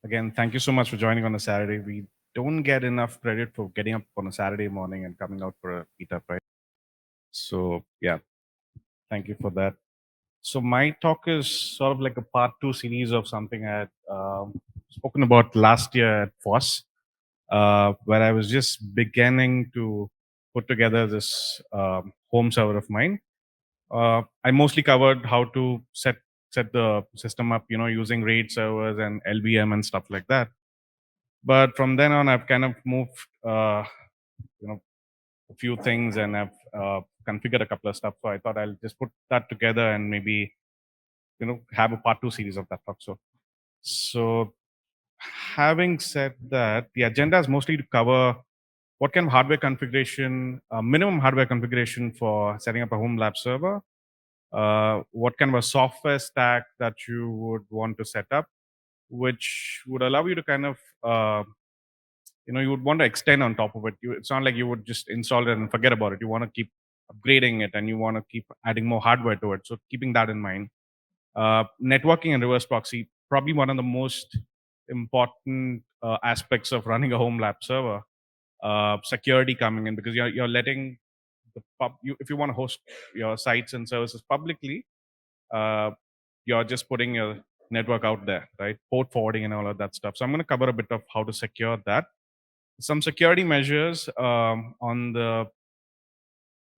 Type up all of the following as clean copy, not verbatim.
Again, thank you so much for joining on a Saturday. We don't get enough credit for getting up on a Saturday morning and coming out for a meetup, right? So, yeah, thank you for that. So, my talk is sort of like a part two series of something I had spoken about last year at FOSS, where I was just beginning to put together this home server of mine. I mostly covered how to set the system up, using RAID servers and LVM and stuff like that. But from then on, I've kind of moved, you know, a few things, and I've configured a couple of stuff. So I thought I'll just put that together and maybe, have a part two series of that talk. So having said that, the agenda is mostly to cover what kind of hardware configuration, minimum hardware configuration for setting up a home lab server, what kind of a software stack that you would want to set up, which would allow you to kind of you would want to extend on top of it. It's not like you would just install it and forget about it. You want to keep upgrading it, and you want to keep adding more hardware to it. So keeping that in mind, networking and reverse proxy, probably one of the most important aspects of running a home lab server. Security coming in, because you're letting if you want to host your sites and services publicly, uh, you're just putting your network out there, right? Port forwarding and all of that stuff. So I'm going to cover a bit of how to secure that, some security measures on the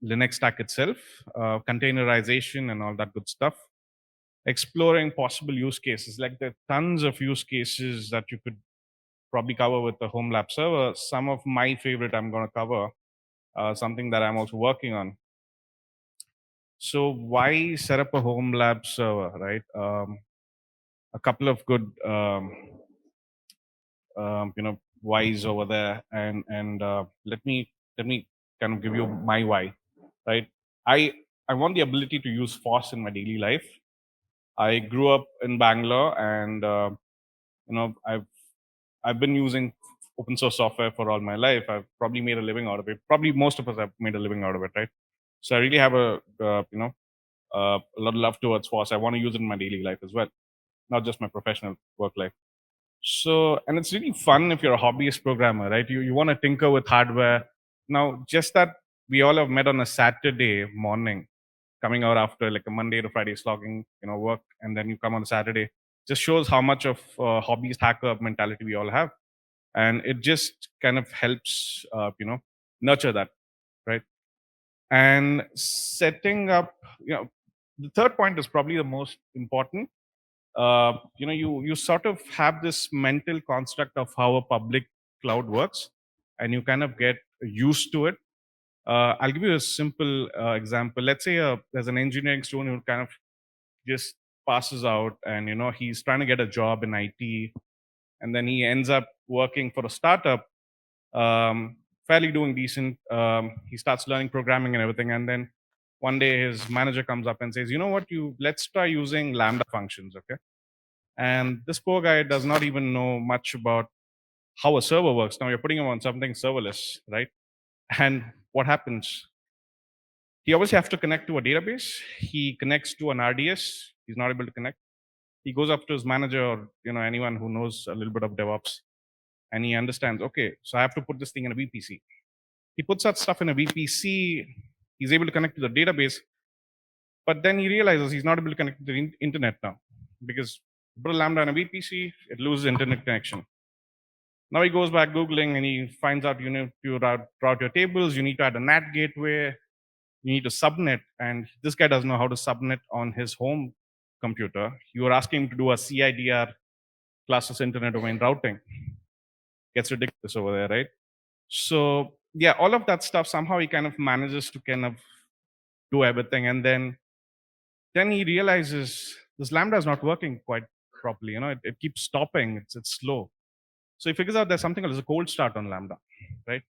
Linux stack itself, containerization and all that good stuff, exploring possible use cases. Like, there are tons of use cases that you could probably cover with the home lab server. Some of my favorite I'm going to cover, something that I'm also working on. So why set up a home lab server, right? A couple of good whys over there, and let me kind of give you my why, right? I i want the ability to use FOSS in my daily life. I grew up in Bangalore, and I've been using open source software for all my life. I've probably made a living out of it. Probably most of us have made a living out of it, right? So I really have a lot of love towards FOSS. I want to use it in my daily life as well, not just my professional work life. So, and it's really fun if you're a hobbyist programmer, right? You want to tinker with hardware. Now, just that we all have met on a Saturday morning, coming out after like a Monday to Friday slogging, work, and then you come on a Saturday, just shows how much of hobbyist hacker mentality we all have, and it just kind of helps, nurture that, right? And setting up, the third point is probably the most important. You sort of have this mental construct of how a public cloud works, and you kind of get used to it. I'll give you a simple example. Let's say there's an engineering student who kind of just passes out, and he's trying to get a job in IT, and then he ends up working for a startup, fairly doing decent. He starts learning programming and everything, and then one day his manager comes up and says, "You know what? You let's try using Lambda functions, okay?" And this poor guy does not even know much about how a server works. Now you're putting him on something serverless, right? And what happens? He obviously has to connect to a database. He connects to an RDS. He's not able to connect. He goes up to his manager, or anyone who knows a little bit of DevOps, and he understands. Okay, so I have to put this thing in a VPC. He puts that stuff in a VPC. He's able to connect to the database, but then he realizes he's not able to connect to the internet now, because put a Lambda in a VPC, it loses internet connection. Now he goes back Googling, and he finds out you need to route your tables, you need to add a NAT gateway, you need to subnet. And this guy doesn't know how to subnet on his home computer. You are asking him to do a CIDR, classless internet domain routing. Gets ridiculous over there, right? So yeah, all of that stuff, somehow he kind of manages to kind of do everything. And then he realizes this Lambda is not working quite properly. It keeps stopping, it's slow. So he figures out there's something called as a cold start on Lambda, right?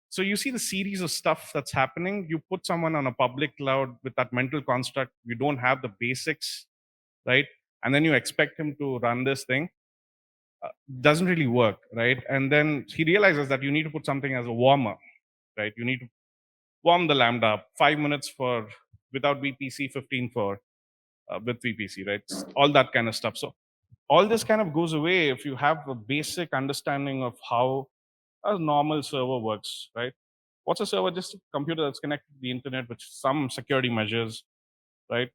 So you see the series of stuff that's happening. You put someone on a public cloud with that mental construct, you don't have the basics, right? And then you expect him to run this thing. Doesn't really work, right? And then he realizes that you need to put something as a warmer, right? You need to warm the Lambda up 5 minutes for without VPC, 15 for with VPC, right? All that kind of stuff. So all this kind of goes away if you have a basic understanding of how a normal server works, right? What's a server? Just a computer that's connected to the internet with some security measures, right?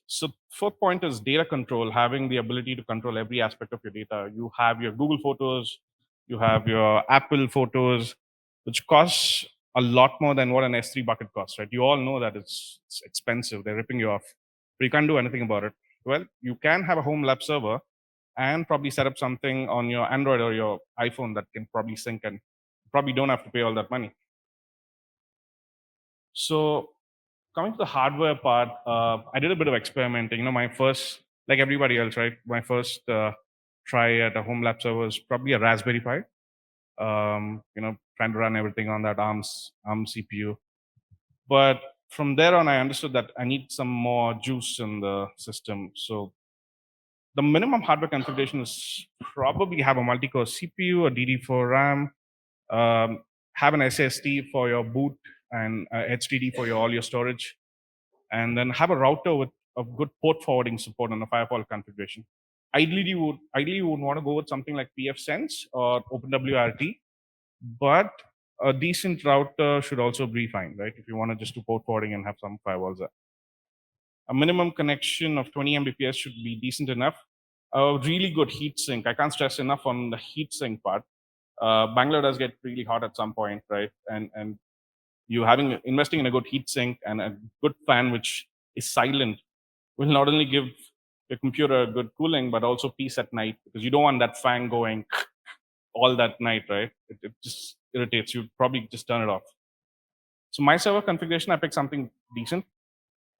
So fourth point is data control, having the ability to control every aspect of your data. You have your Google Photos, you have your Apple Photos, which costs a lot more than what an S3 bucket costs, right? You all know that it's expensive. They're ripping you off, but you can't do anything about it. Well, you can have a HomeLab server and probably set up something on your Android or your iPhone that can probably sync, and probably don't have to pay all that money. So coming to the hardware part, I did a bit of experimenting. My first, like everybody else, right? My first try at a home lab server was probably a Raspberry Pi. Trying to run everything on that ARM CPU. But from there on, I understood that I need some more juice in the system. So the minimum hardware configuration is probably have a multi-core CPU, a DD4 RAM, have an SSD for your boot, and HDD for all your storage, and then have a router with a good port forwarding support and a firewall configuration. Ideally you would want to go with something like pfSense or OpenWRT, but a decent router should also be fine, right? If you want to just do port forwarding and have some firewalls there. A minimum connection of 20 Mbps should be decent enough. A really good heat sink. I can't stress enough on the heat sink part. Bangalore does get really hot at some point, right? And you investing in a good heat sink and a good fan which is silent will not only give your computer good cooling but also peace at night, because you don't want that fan going all that night, right? It just irritates you. Probably just turn it off. So my server configuration, I picked something decent.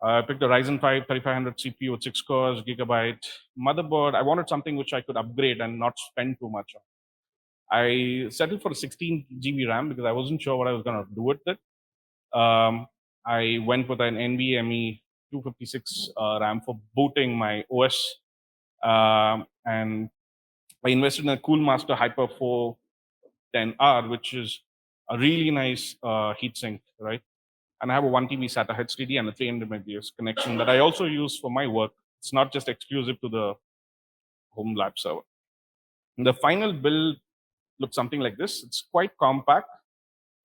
I picked a Ryzen 5 3500 CPU with 6 cores, gigabyte motherboard. I wanted something which I could upgrade and not spend too much on. I settled for a 16 GB RAM because I wasn't sure what I was going to do with it. I went with an NVMe 256 RAM for booting my OS, and I invested in a Coolmaster Hyper 410R, which is a really nice heatsink, right? And I have a 1 TB SATA HDD and a 300 Mbps connection that I also use for my work. It's not just exclusive to the home lab server. And the final build looks something like this. It's quite compact.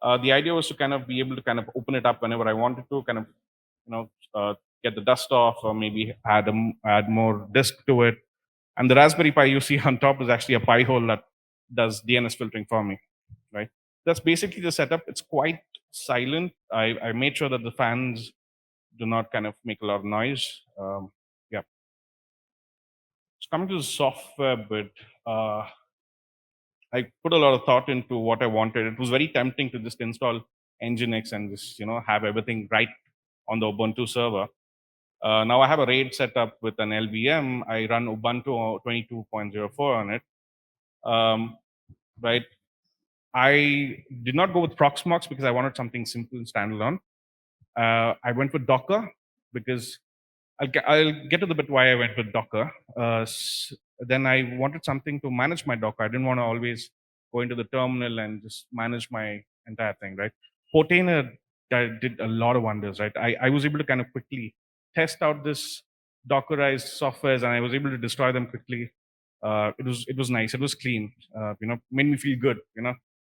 The idea was to kind of be able to kind of open it up whenever I wanted to, kind of, get the dust off, or maybe add more disk to it. And the Raspberry Pi you see on top is actually a Pi hole that does DNS filtering for me, right? That's basically the setup. It's quite silent. I made sure that the fans do not kind of make a lot of noise. Yeah. So coming to the software bit, I put a lot of thought into what I wanted. It was very tempting to just install Nginx and just have everything right on the Ubuntu server. Now I have a RAID set up with an LVM. I run Ubuntu 22.04 on it. Right. I did not go with Proxmox because I wanted something simple and standalone. I went with Docker because I'll get to the bit why I went with Docker. Then I wanted something to manage my Docker. I didn't want to always go into the terminal and just manage my entire thing, right? Portainer did a lot of wonders, right? I was able to kind of quickly test out this Dockerized softwares, and I was able to destroy them quickly. It was nice. It was clean. Made me feel good.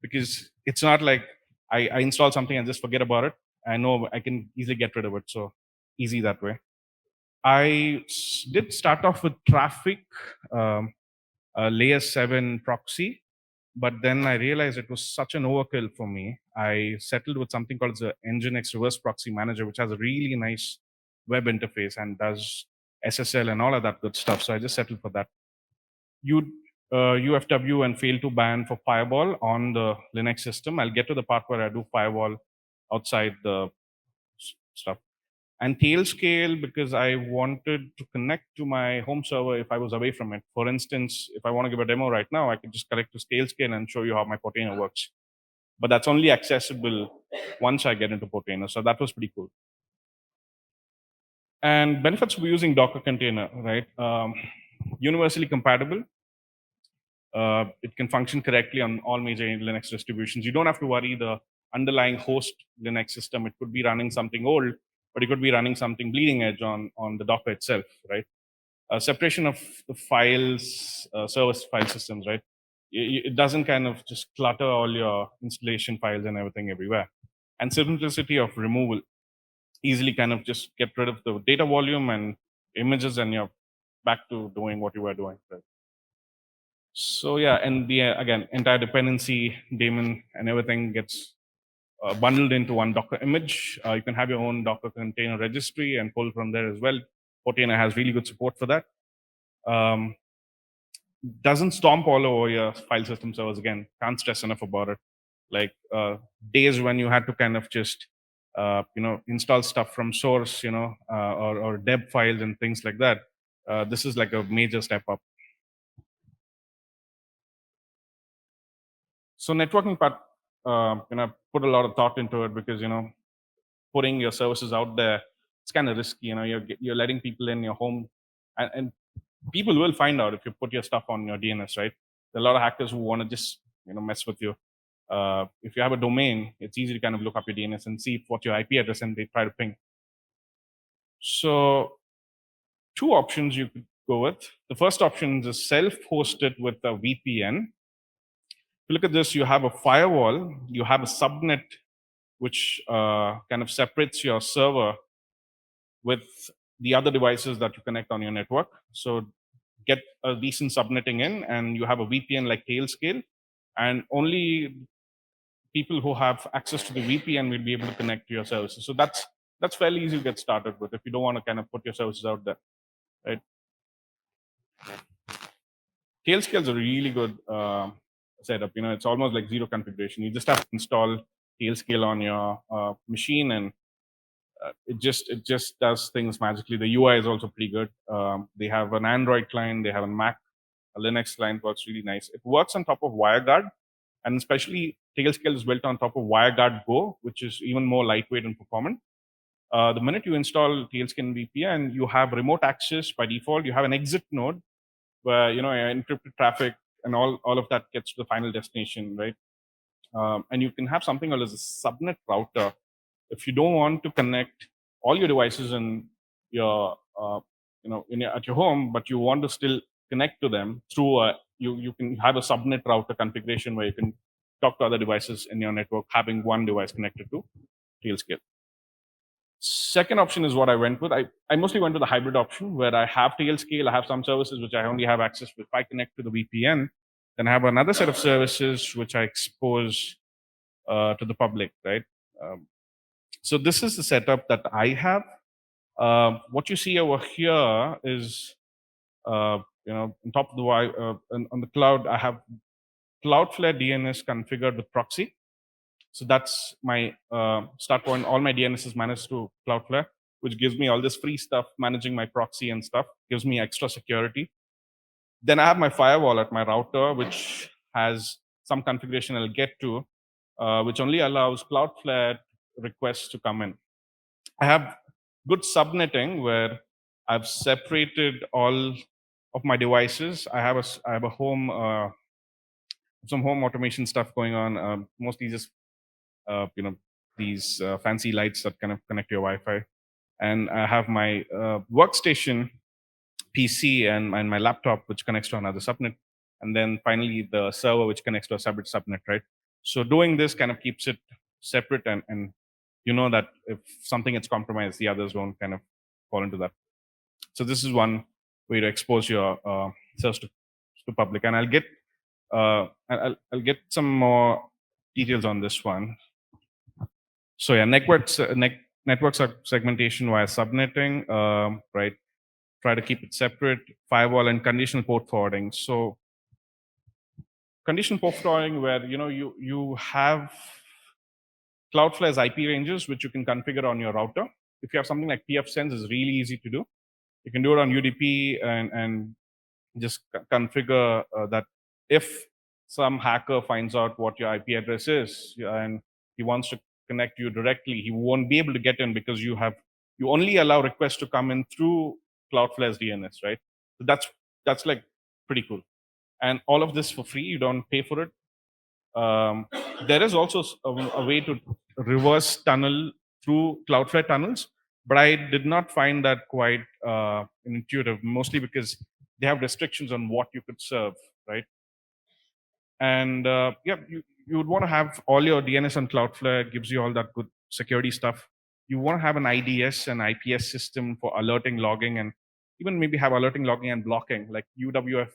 Because it's not like I install something and just forget about it. I know I can easily get rid of it. So easy that way. Did start off with Traffic, a layer 7 proxy, but then I realized it was such an overkill for me. I settled with something called the Nginx Reverse Proxy Manager, which has a really nice web interface and does SSL and all of that good stuff. So I just settled for that. UFW and fail to ban for firewall on the Linux system. I'll get to the part where I do firewall outside the stuff. And Tailscale because I wanted to connect to my home server if I was away from it. For instance, if I want to give a demo right now, I could just connect to Tailscale and show you how my Portainer works. But that's only accessible once I get into Portainer. So that was pretty cool. And benefits of using Docker container, right? Universally compatible. It can function correctly on all major Linux distributions. You don't have to worry the underlying host Linux system. It could be running something old, but it could be running something bleeding edge on the Docker itself, right? separation of the files, service file systems, right? It doesn't kind of just clutter all your installation files and everything everywhere. And simplicity of removal, easily kind of just get rid of the data volume and images, and you're back to doing what you were doing. Right? So yeah, and the again, entire dependency daemon and everything gets bundled into one Docker image. You can have your own Docker container registry and pull from there as well. Portainer has really good support for that. Doesn't stomp all over your file system servers. Again, can't stress enough about it. Like days when you had to kind of just install stuff from source, or deb files and things like that. This is like a major step up. So networking part, put a lot of thought into it, because putting your services out there, it's kind of risky. You're letting people in your home, and people will find out if you put your stuff on your DNS, right? There are a lot of hackers who want to just mess with you. If you have a domain, it's easy to kind of look up your DNS and see what your IP address, and they try to ping. So two options you could go with. The first option is self-hosted with a VPN. If you look at this, you have a firewall, you have a subnet, which kind of separates your server with the other devices that you connect on your network. So get a decent subnetting in, and you have a VPN like Tailscale, and only people who have access to the VPN will be able to connect to your services. So that's fairly easy to get started with if you don't want to kind of put your services out there, right? Tailscale is a really good setup. It's almost like zero configuration. You just have to install Tailscale on your machine, and it just does things magically. The UI is also pretty good. They have an Android client, they have a Mac, a Linux client. Works really nice. It works on top of WireGuard, and especially Tailscale is built on top of WireGuard Go, which is even more lightweight and performant. The minute you install Tailscale VPN, you have remote access by default. You have an exit node where encrypted traffic and all of that gets to the final destination, right? And you can have something called as a subnet router. If you don't want to connect all your devices in your at your home, but you want to still connect to them through you can have a subnet router configuration where you can talk to other devices in your network, having one device connected to Tailscale. Second option is what I went with. I mostly went to the hybrid option where I have Tailscale, I have some services which I only have access to if I connect to the VPN. Then I have another set of services which I expose to the public, right? So this is the setup that I have. What you see over here is, on top of the on the cloud, I have Cloudflare DNS configured with proxy. So that's my start point. All my DNS is managed through Cloudflare, which gives me all this free stuff, managing my proxy and stuff, gives me extra security. Then I have my firewall at my router, which has some configuration I'll get to, which only allows Cloudflare requests to come in. I have good subnetting where I've separated all of my devices. I have a home, some home automation stuff going on, mostly just these fancy lights that kind of connect to your Wi-Fi. And I have my workstation PC and my laptop, which connects to another subnet. And then finally the server, which connects to a separate subnet, right? So doing this kind of keeps it separate, and that if something gets compromised, the others don't kind of fall into that. So this is one way to expose your service to public. And I'll get some more details on this one. So yeah, network segmentation via subnetting, right? Try to keep it separate. Firewall and conditional port forwarding. So conditional port forwarding, where you have Cloudflare's IP ranges, which you can configure on your router. If you have something like pfSense, it's really easy to do. You can do it on UDP and just configure that if some hacker finds out what your IP address is and he wants to connect you directly, he won't be able to get in because you only allow requests to come in through Cloudflare's DNS, right? So that's like pretty cool. And all of this for free, you don't pay for it. There is also a way to reverse tunnel through Cloudflare tunnels. but I did not find that quite intuitive, mostly because they have restrictions on what you could serve, right? And yeah, you would want to have all your DNS on Cloudflare. Gives you all that good security stuff. You want to have an IDS and IPS system for alerting, logging, and even maybe have alerting, logging, and blocking, like UWF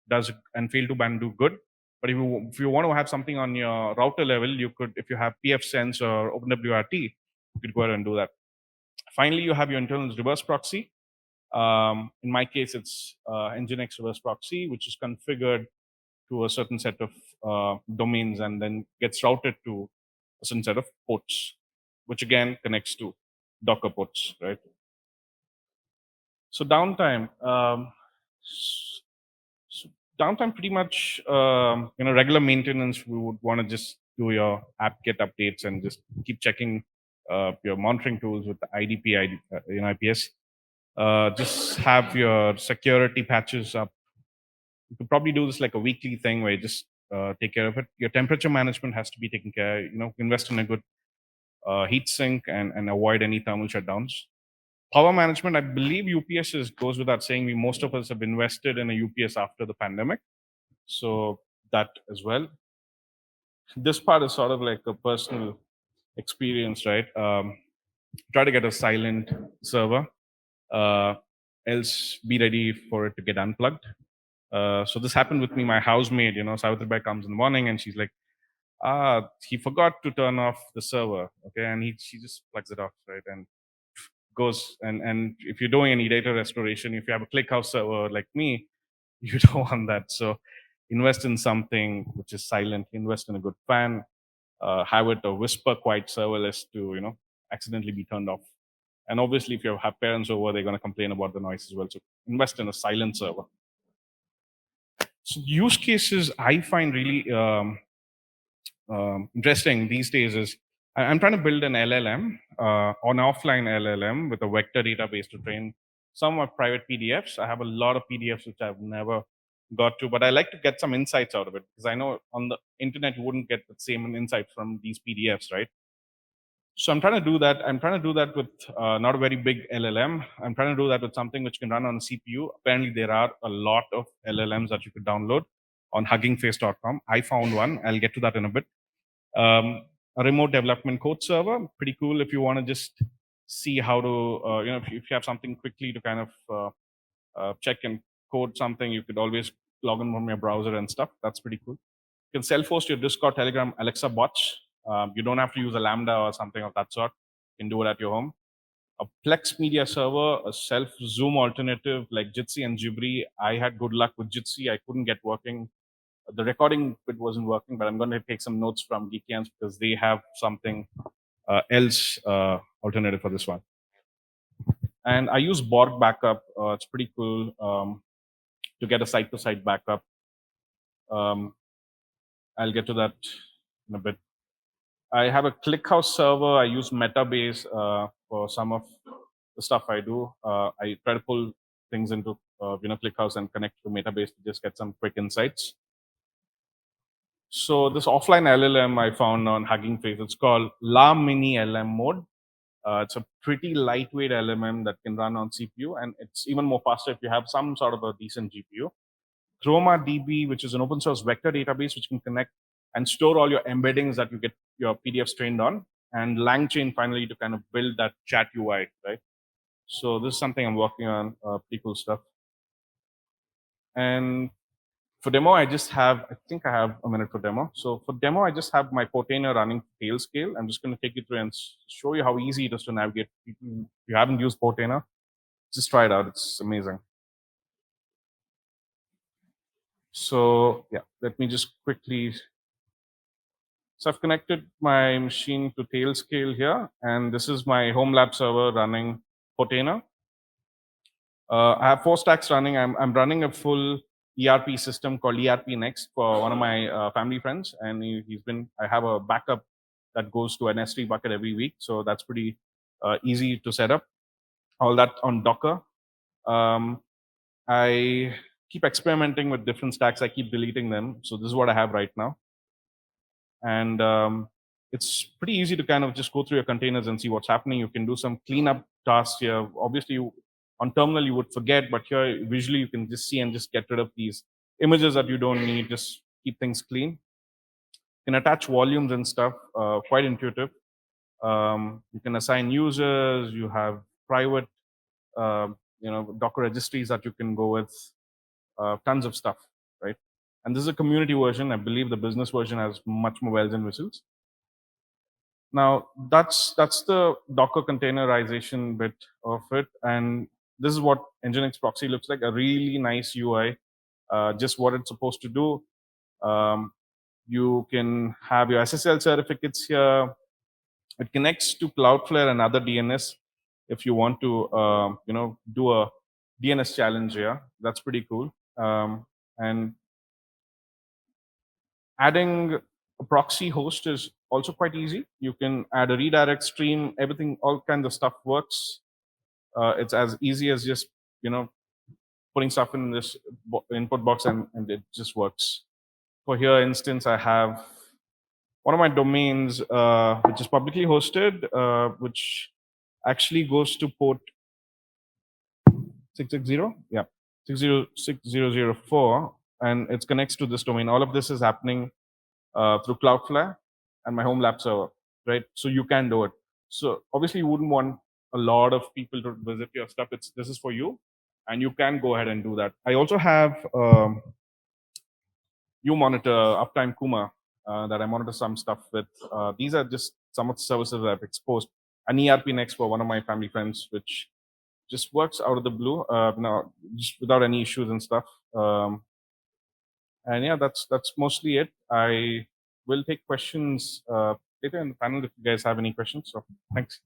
does, and fail to ban do good. But if you want to have something on your router level, you could, if you have pfSense or OpenWRT, you could go ahead and do that. Finally, you have your internal reverse proxy. In my case, it's Nginx reverse proxy, which is configured to a certain set of domains and then gets routed to a certain set of ports, which again connects to Docker ports, right? So downtime, downtime pretty much, regular maintenance. We would want to just do your apt-get updates and just keep checking your monitoring tools with the IDP, IPS. Just have your security patches up. You could probably do this like a weekly thing where you just take care of it. Your temperature management has to be taken care. Invest in a good heat sink and avoid any thermal shutdowns. Power management, I believe UPS goes without saying. Most of us have invested in a UPS after the pandemic, so that as well. This part is sort of like a personal experience, right? Try to get a silent server, else be ready for it to get unplugged. So this happened with me. My housemaid, Savitribai comes in the morning and she's like, he forgot to turn off the server. Okay. And she just plugs it off, right? And goes, and if you're doing any data restoration, if you have a ClickHouse server like me, you don't want that. So invest in something which is silent, invest in a good fan, have it a whisper quiet serverless to, accidentally be turned off. And obviously, if you have parents over, they're going to complain about the noise as well. So invest in a silent server. So use cases I find really interesting these days is I'm trying to build an LLM, an offline LLM with a vector database to train some of private PDFs. I have a lot of PDFs which I've never got to, but I like to get some insights out of it because I know on the internet you wouldn't get the same insights from these PDFs, right? So I'm trying to do that. I'm trying to do that with not a very big LLM. I'm trying to do that with something which can run on a CPU. Apparently, there are a lot of LLMs that you could download on huggingface.com. I found one. I'll get to that in a bit. A remote development code server, pretty cool if you want to just see how to, if you have something quickly to kind of check and code something, you could always log in from your browser and stuff. That's pretty cool. You can self-host your Discord, Telegram, Alexa bots. You don't have to use a Lambda or something of that sort. You can do it at your home. A Plex media server, a self-zoom alternative like Jitsi and Jibri. I had good luck with Jitsi. I couldn't get working. The recording bit wasn't working, but I'm going to take some notes from GeekyAnts because they have something else alternative for this one. And I use Borg backup. It's pretty cool to get a site-to-site backup. I'll get to that in a bit. I have a ClickHouse server. I use Metabase for some of the stuff I do. I try to pull things into ClickHouse and connect to Metabase to just get some quick insights. So this offline LLM I found on Hugging Face, it's called La Mini LM mode. It's a pretty lightweight LLM that can run on CPU, and it's even more faster if you have some sort of a decent GPU. ChromaDB, which is an open source vector database which can connect and store all your embeddings that you get your PDFs trained on, and LangChain finally to kind of build that chat UI, right? So this is something I'm working on, pretty cool stuff. And for demo, I think I have a minute for demo. So for demo, I just have my Portainer running Tailscale. I'm just going to take you through and show you how easy it is to navigate. If you haven't used Portainer, just try it out. It's amazing. So yeah, let me just quickly. So I've connected my machine to Tailscale here, and this is my HomeLab server running Portainer. I have 4 stacks running. I'm running a full ERP system called ERP Next for one of my family friends, and I have a backup that goes to an S3 bucket every week, so that's pretty easy to set up. All that on Docker. I keep experimenting with different stacks. I keep deleting them, so this is what I have right now. And it's pretty easy to kind of just go through your containers and see what's happening. You can do some cleanup tasks here. Obviously, on terminal you would forget, but here visually you can just see and just get rid of these images that you don't need. Just keep things clean. You can attach volumes and stuff. Quite intuitive. You can assign users. You have private, Docker registries that you can go with. Tons of stuff, right? And this is a community version. I believe the business version has much more bells and whistles. Now that's the Docker containerization bit of it, and this is what Nginx proxy looks like. A really nice UI, just what it's supposed to do. You can have your SSL certificates here. It connects to Cloudflare and other DNS if you want to, do a DNS challenge here. That's pretty cool. And adding a proxy host is also quite easy. You can add a redirect stream, everything, all kinds of stuff works. It's as easy as just, putting stuff in this input box and it just works. For here instance, I have one of my domains, which is publicly hosted, which actually goes to port 660, yeah, 606004, and it connects to this domain. All of this is happening through Cloudflare and my HomeLab server, right? So you can do it. So obviously you wouldn't want a lot of people to visit your stuff. This is for you, and you can go ahead and do that. I also have monitor Uptime Kuma that I monitor some stuff with. These are just some of the services I've exposed. An ERP Next for one of my family friends, which just works out of the blue, just without any issues and stuff. And yeah, that's mostly it. I will take questions later in the panel if you guys have any questions. So thanks.